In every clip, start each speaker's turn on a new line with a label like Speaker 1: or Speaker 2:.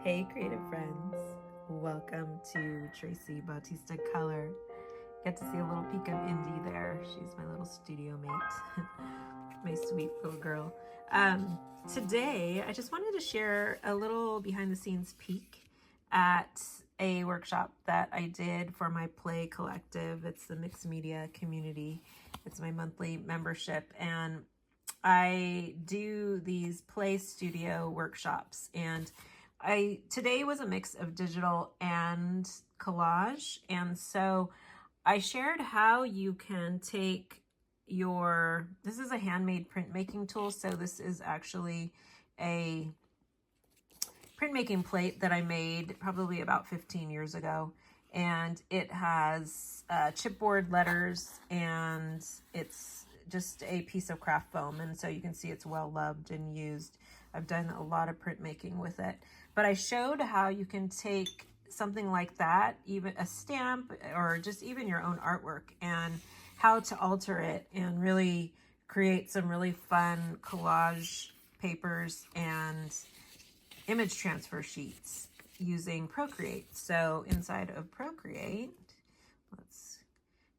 Speaker 1: Hey creative friends, welcome to Tracy Bautista Color. Get to see a little peek of Indy there. She's my little studio mate, my sweet little girl. Today I just wanted to share a little behind the scenes peek at a workshop that I did for my play collective. It's the mixed media community. It's my monthly membership, and I do these play studio workshops, and today was a mix of digital and collage. And so I shared how you can take this is a handmade printmaking tool. So this is actually a printmaking plate that I made probably about 15 years ago. And it has chipboard letters, and it's just a piece of craft foam. And so you can see it's well loved and used. I've done a lot of printmaking with it. But I showed how you can take something like that, even a stamp or just even your own artwork, and how to alter it and really create some really fun collage papers and image transfer sheets using Procreate. So inside of Procreate, let's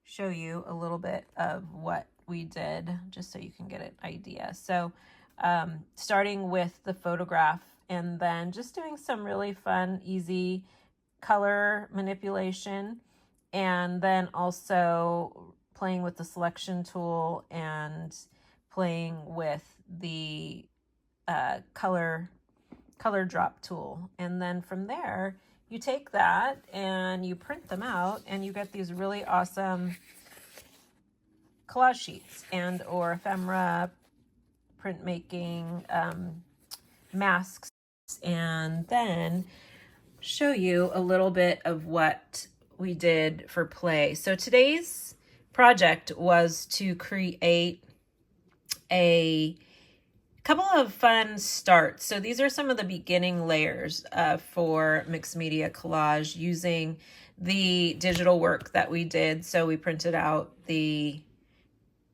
Speaker 1: show you a little bit of what we did just so you can get an idea. So starting with the photograph, and then just doing some really fun, easy color manipulation, and then also playing with the selection tool and playing with the color drop tool. And then from there, you take that and you print them out, and you get these really awesome collage sheets and or ephemera, printmaking masks. And then show you a little bit of what we did for play. So today's project was to create a couple of fun starts. So these are some of the beginning layers for mixed media collage using the digital work that we did. So we printed out the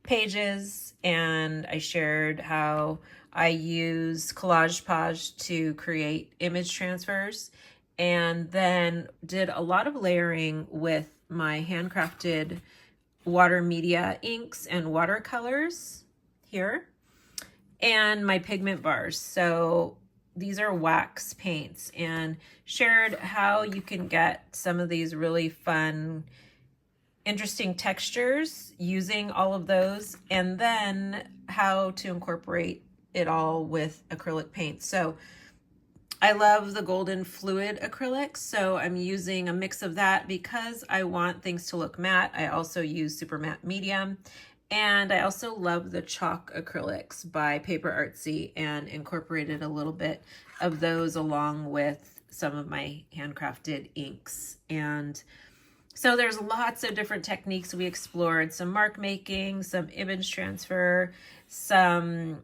Speaker 1: pages, and I shared how I use Collage Pauge to create image transfers, and then did a lot of layering with my handcrafted watermedia inks and watercolors here, and my pigment bars. So these are wax paints, and shared how you can get some of these really fun, interesting textures using all of those, and then how to incorporate it all with acrylic paint. So I love the golden fluid acrylics, so I'm using a mix of that because I want things to look matte. I also use super matte medium, and I also love the chalk acrylics by Paper Artsy, and incorporated a little bit of those along with some of my handcrafted inks. And so there's lots of different techniques we explored: some mark making, some image transfer, some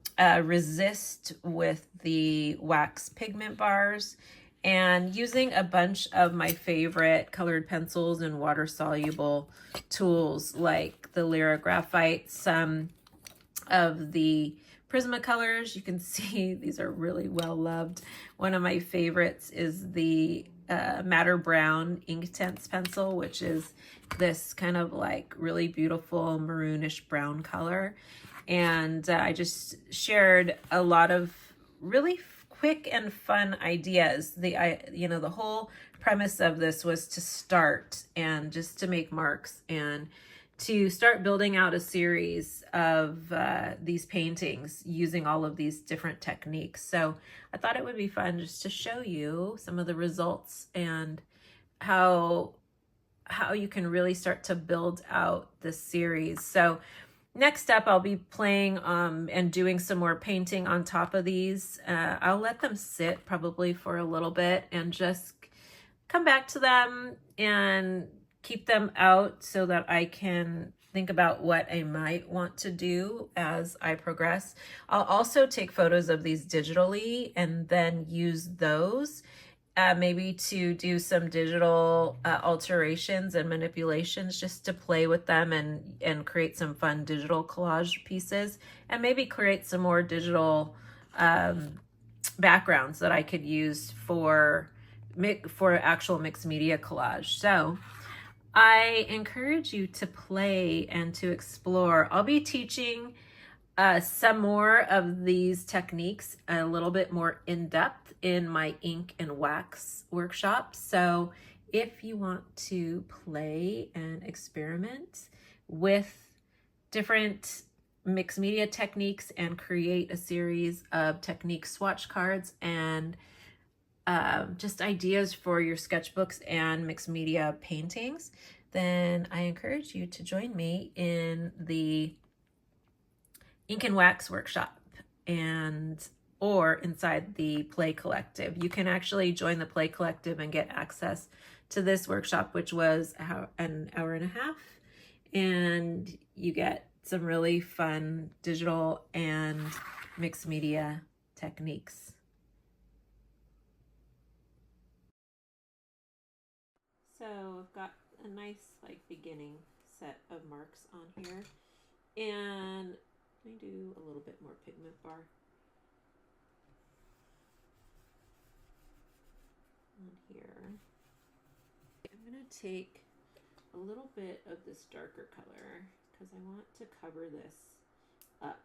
Speaker 1: resist with the wax pigment bars, and using a bunch of my favorite colored pencils and water soluble tools like the Lyra Graphite, some of the Prismacolors. You can see these are really well loved. One of my favorites is the Matter Brown Inktense pencil, which is this kind of like really beautiful maroonish brown color. And I just shared a lot of really quick and fun ideas. The whole premise of this was to start and just to make marks and to start building out a series of these paintings using all of these different techniques. So I thought it would be fun just to show you some of the results and how you can really start to build out this series. So next up, I'll be playing and doing some more painting on top of these. I'll let them sit probably for a little bit and just come back to them and keep them out so that I can think about what I might want to do as I progress. I'll also take photos of these digitally and then use those maybe to do some digital alterations and manipulations, just to play with them and create some fun digital collage pieces, and maybe create some more digital backgrounds that I could use for actual mixed media collage. So I encourage you to play and to explore. I'll be teaching some more of these techniques a little bit more in depth in my ink and wax workshop. So if you want to play and experiment with different mixed media techniques and create a series of technique swatch cards and just ideas for your sketchbooks and mixed media paintings, then I encourage you to join me in the ink and wax workshop or inside the Play Collective. You can actually join the Play Collective and get access to this workshop, which was an hour and a half, and you get some really fun digital and mixed media techniques. So I've got a nice beginning set of marks on here, and let me do a little bit more pigment bar on here. I'm going to take a little bit of this darker color because I want to cover this up,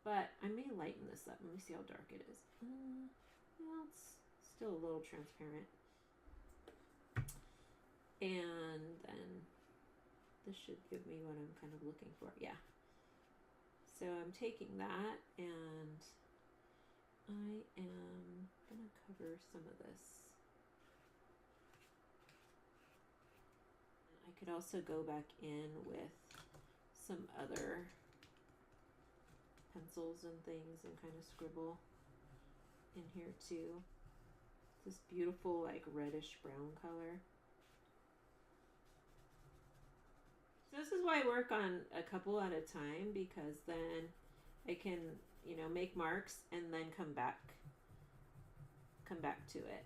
Speaker 1: but I may lighten this up. Let me see how dark it is. Well, it's still a little transparent. And then this should give me what I'm kind of looking for. Yeah. So I'm taking that and I am going to cover some of this. I could also go back in with some other pencils and things and kind of scribble in here too. This beautiful reddish brown color. So this is why I work on a couple at a time, because then I can, make marks and then come back to it.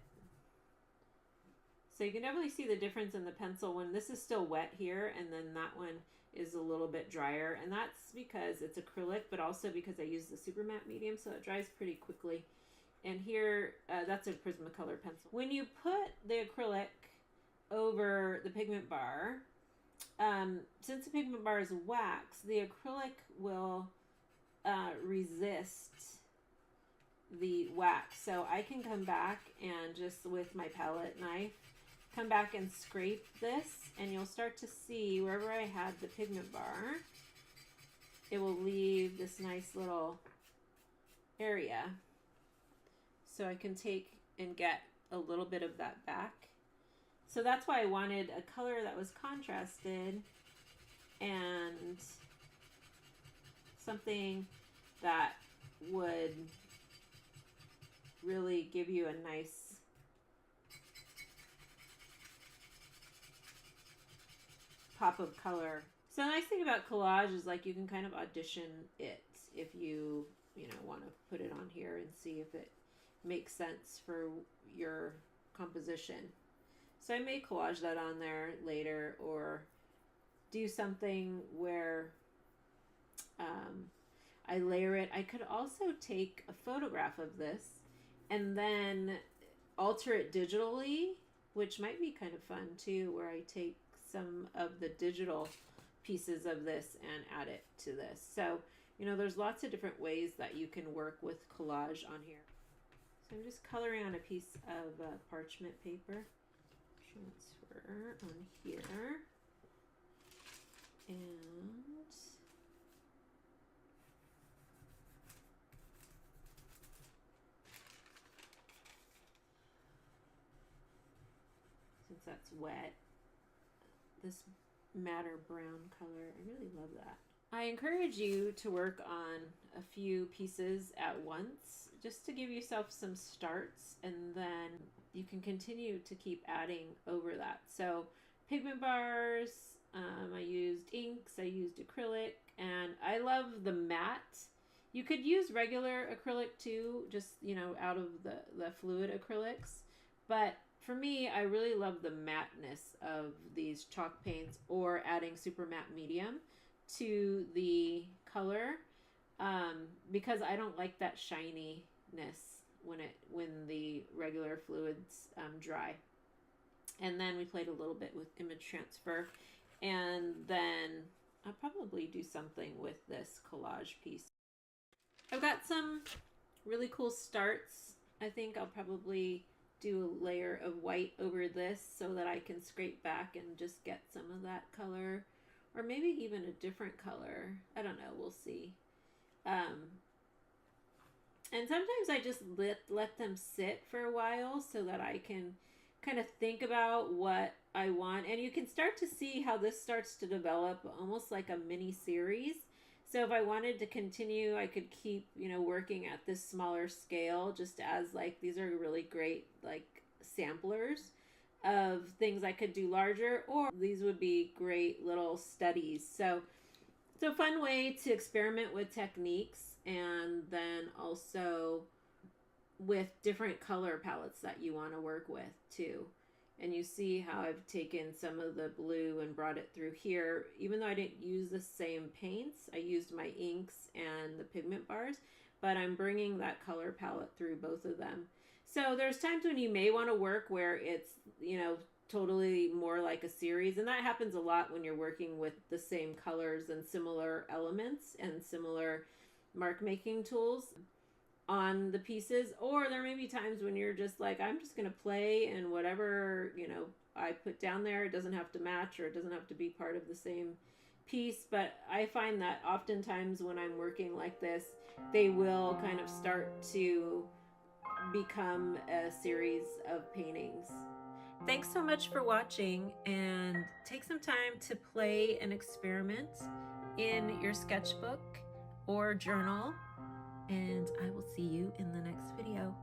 Speaker 1: So you can definitely see the difference in the pencil when this is still wet here, and then that one is a little bit drier, and that's because it's acrylic, but also because I use the super matte medium, so it dries pretty quickly. And here, that's a Prismacolor pencil. When you put the acrylic over the pigment bar, since the pigment bar is wax, the acrylic will resist the wax. So I can come back and just with my palette knife, come back and scrape this, and you'll start to see wherever I had the pigment bar, it will leave this nice little area. So I can take and get a little bit of that back. So that's why I wanted a color that was contrasted and something that would really give you a nice pop of color. So the nice thing about collage is you can kind of audition it if you want to put it on here and see if it makes sense for your composition. So I may collage that on there later, or do something where I layer it. I could also take a photograph of this and then alter it digitally, which might be kind of fun too, where I take some of the digital pieces of this and add it to this. So, there's lots of different ways that you can work with collage on here. So I'm just coloring on a piece of parchment paper. Transfer on here. And since that's wet, this madder brown color, I really love that. I encourage you to work on a few pieces at once, just to give yourself some starts, and then you can continue to keep adding over that. So pigment bars, I used inks, I used acrylic, and I love the matte. You could use regular acrylic too, just, out of the fluid acrylics. But for me, I really love the matte-ness of these chalk paints, or adding super matte medium to the color, because I don't like that shininess when the regular fluids dry. And then we played a little bit with image transfer, and then I'll probably do something with this collage piece. I've got some really cool starts. I think I'll probably do a layer of white over this so that I can scrape back and just get some of that color, or maybe even a different color. I don't know, we'll see. And sometimes I just let them sit for a while so that I can kind of think about what I want. And you can start to see how this starts to develop almost like a mini series. So if I wanted to continue, I could keep, working at this smaller scale, just as like, these are really great like samplers of things I could do larger, or these would be great little studies. So it's a fun way to experiment with techniques, and then also with different color palettes that you want to work with too. And you see how I've taken some of the blue and brought it through here. Even though I didn't use the same paints, I used my inks and the pigment bars, but I'm bringing that color palette through both of them. So there's times when you may want to work where it's, totally more like a series. And that happens a lot when you're working with the same colors and similar elements and similar mark making tools on the pieces. Or there may be times when you're just like, I'm just going to play, and whatever, I put down there, it doesn't have to match, or it doesn't have to be part of the same piece. But I find that oftentimes when I'm working like this, they will kind of start to become a series of paintings. Thanks so much for watching, and take some time to play and experiment in your sketchbook or journal, and I will see you in the next video.